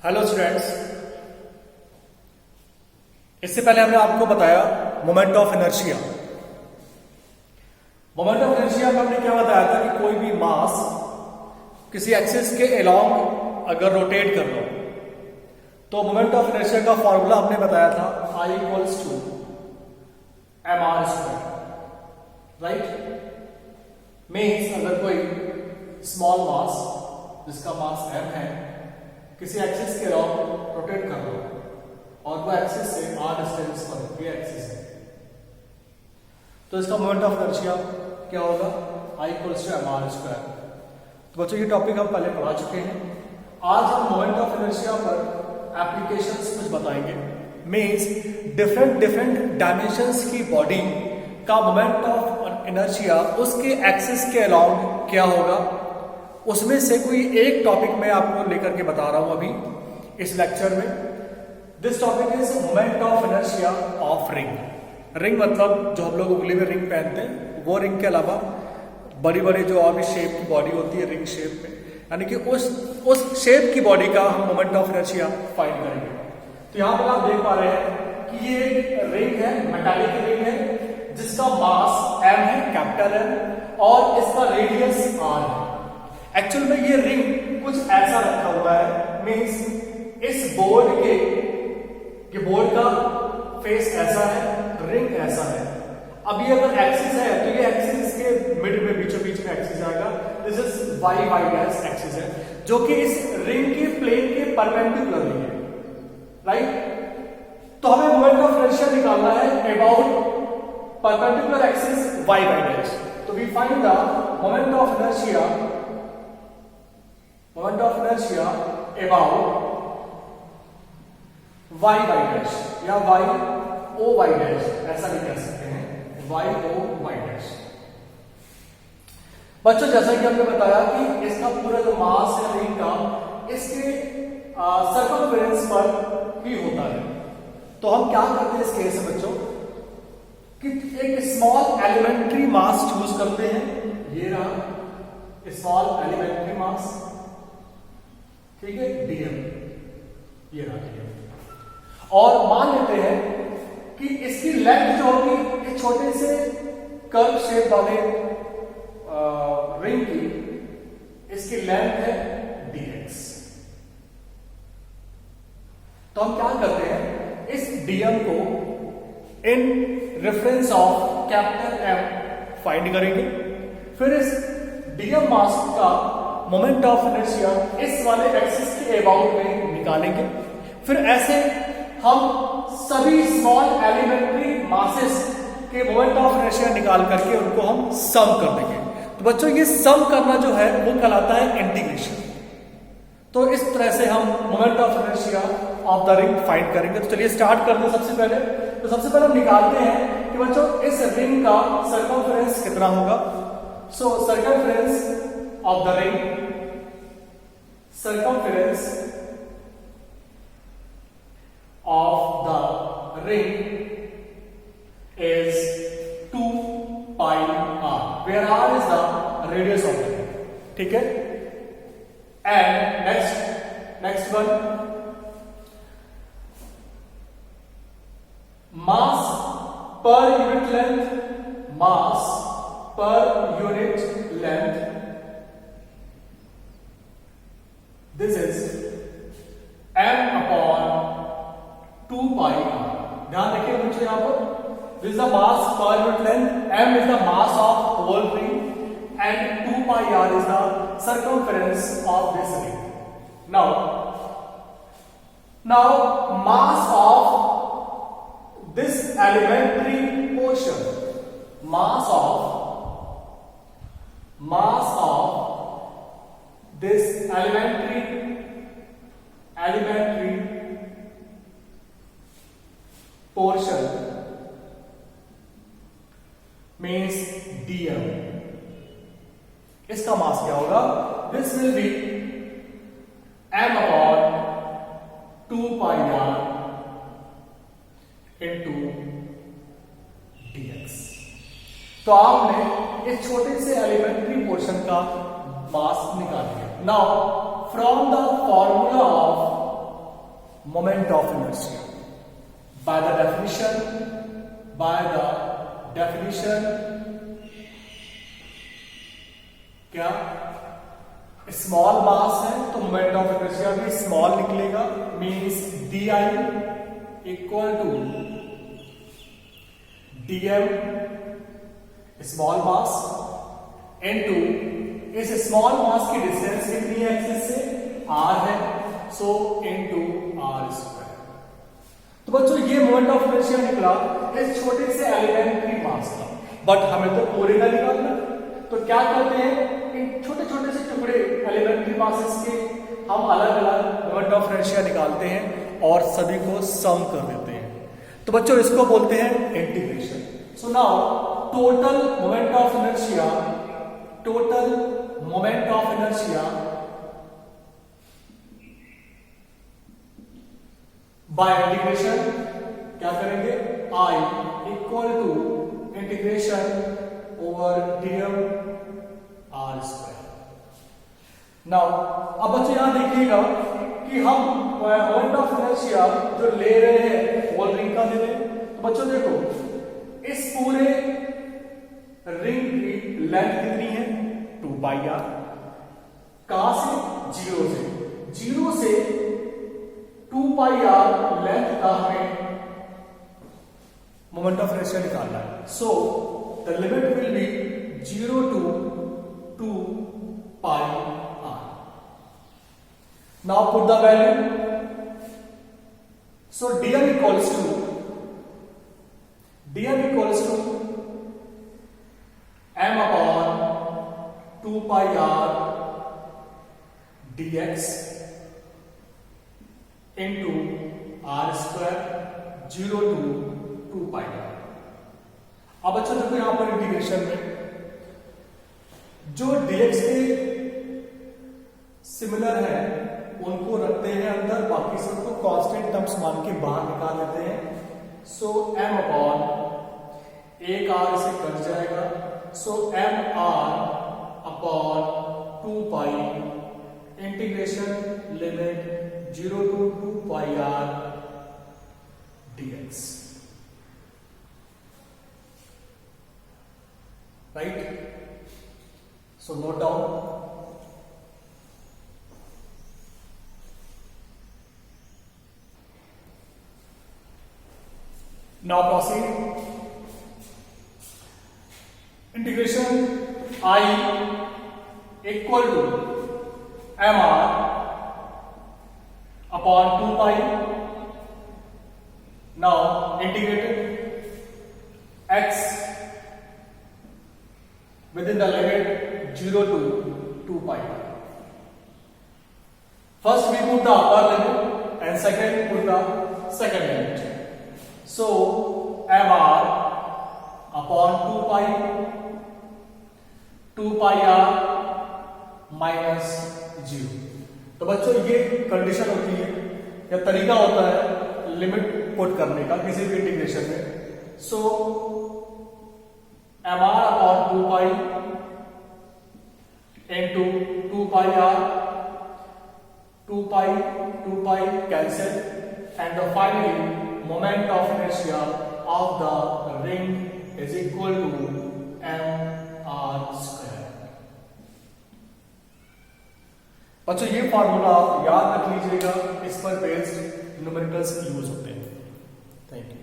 Hello students, इससे पहले हमने आपको बताया moment of inertia. Moment of inertia में हमने क्या बताया था कि कोई भी मास किसी एक्सिस के अलोंग अगर रोटेट कर लो तो मोमेंट ऑफ इनर्शिया का फॉर्मूला हमने बताया था I equals to mr², right. Means अगर कोई स्मॉल मास जिसका मास m है किसी एक्सिस के अलोंग रोटेट कर लो और वो एक्सिस से r डिस्टेंस पर ये एक्सिस है तो इसका मोमेंट ऑफ इनर्शिया क्या होगा I इक्वल्स टू mr²। तो बच्चों ये टॉपिक हम पहले पढ़ा चुके हैं। आज हम मोमेंट ऑफ इनर्शिया पर एप्लीकेशंस कुछ बताएंगे। मीन्स डिफरेंट डायमेंशंस की बॉडी का मोमेंट ऑफ इनर्शिया उसके एक्सिस के अलोंग क्या होगा, उसमें से कोई एक टॉपिक मैं आपको लेकर के बता रहा हूं अभी इस लेक्चर में। This topic is moment of inertia of ring. Ring मतलब जो हम लोग उंगली में रिंग पहनते हैं वो रिंग के अलावा बड़ी बड़ी जो और भी शेप की बॉडी होती है रिंग शेप में, यानी कि उस शेप की बॉडी का हम मोमेंट ऑफ इनर्शिया फाइंड करेंगे। तो यहां पर आप देख पा रहे हैं कि ये एक रिंग है, मेटालिक रिंग है जिसका मास m है, कैपिटल M, और इसका रेडियस r है। एक्चुअल में ये रिंग कुछ ऐसा रखा हुआ है। मीन्स इस बोर्ड का फेस ऐसा है, रिंग ऐसा है। अब ये अगर एक्सिस है तो ये एक्सिस के मिड में बीचों बीच में एक्सिस आएगा। This is y dash axis है जो कि इस रिंग के प्लेन के परपेंडिकुलर है, राइट। तो हमें मोमेंट ऑफ इनर्शिया निकालना है about perpendicular axis y dash. तो we find the moment of inertia about y dash या y डैश, ऐसा भी कह सकते हैं y डैश। बच्चों जैसा कि हमने बताया कि इसका पूरा जो मास है रिंग का इसके सर्कमफेरेंस पर ही होता है। तो हम क्या करते हैं इस केस में बच्चों कि एक स्मॉल एलिमेंट्री मास चूज करते हैं। ये रहा स्मॉल एलिमेंट्री मास, ठीक है, dm, ये रहा dm। और मान लेते हैं कि इसकी लेंथ जो होगी एक छोटे से कर्व शेप वाले रिंग की इसकी लेंथ है dx। तो हम क्या करते हैं इस dm को in reference of capital M find करेंगे। फिर इस dm मास का मोमेंट ऑफ इनर्शिया इस वाले एक्सिस के अबाउट में निकालेंगे। फिर ऐसे हम सभी स्मॉल एलिमेंट्री मासेस के मोमेंट ऑफ इनर्शिया निकाल करके उनको हम सम कर देंगे। तो बच्चों ये सम करना जो है वो कहलाता है इंटीग्रेशन। तो इस तरह से हम moment of inertia of the ring find करेंगे। तो चलिए स्टार्ट करते हैं। सबसे पहले हम निकालते हैं कि बच्चों इस रिंग का सर्कमफेरेंस कितना होगा। सो circumference of the ring, circumference of the ring is 2 pi r, where r is the radius of the ring, ठीक है। and next one, mass per unit length, this is m upon 2 pi r। ध्यान रखिए बच्चों यहां पर this is the mass per unit length, m is the mass of whole ring and 2 pi r is the circumference of this ring। now mass of this elementary portion, mass of this elementary portion means dm। इसका मास क्या होगा? This will be m upon 2 pi r into dx। तो आपने इस छोटे से elementary portion का mass निकाल दिया। Now from the formula of moment of inertia. By the definition क्या स्मॉल मास है तो मोमेंट ऑफ इनर्शिया भी स्मॉल निकलेगा, means D I equal to dm small mass into इस स्मॉल मास की डिस्टेंस कितनी है एक्सिस से, r है, सो इनटू r स्क्वायर। तो बच्चों ये मोमेंट ऑफ इनर्शिया निकला इस छोटे से एलिमेंट्री मास का, बट हमें तो पूरे का निकालना। तो क्या करते हैं, इन छोटे छोटे से टुकड़े एलिमेंट्री मासेस के हम अलग अलग मोमेंट ऑफ इनर्शिया निकालते हैं और सभी को सम कर देते हैं। तो बच्चों इसको बोलते हैं integration. So now total moment of inertia by integration क्या करेंगे, I equal to integration over dm r square. Now अब बच्चों यहां देखिएगा कि हम मोमेंट ऑफ इनर्शिया जो ले रहे हैं होल रिंग का ले रहे हैं। तो बच्चों देखो इस पूरे रिंग की लेंथ कितनी है, 2 पाई r। कहां से, जीरो से 2 पाई r लेंथ का हमें मोमेंट ऑफ इनर्शिया निकालना है। So the limit will be 0 to 2 pi r। Now put the value. So dm equals to m upon 2 pi r dx into r square 0 to 2 pi r। अब बच्चों देखो यहां पर integration में जो dx के सिमिलर है उनको रखते हैं अंदर, बाकी सबको कांस्टेंट टर्म्स मान के बाहर निकाल देते हैं। सो m अपॉन एक r से कट जाएगा, सो m r upon 2 pi integration limit 0 to 2 pi r dx, right. So note down. Now proceed. Integration I equal to mr upon 2 pi. Now integrated x within the limit 0 to 2 pi. First we put the upper limit and second put the second limit. So mr upon 2 pi r minus 0। तो बच्चों ये condition होती है या तरीका होता है limit put करने का किसी भी इंटीग्रेशन में। सो mr upon 2 pi into 2 pi r, 2 pi cancel, and finally moment of inertia of the ring is equal to mr square। बच्चों ये फार्मूला याद रख लीजिएगा, इस पर बेस्ड न्यूमेरिकल्स यूज होते हैं। Thank you.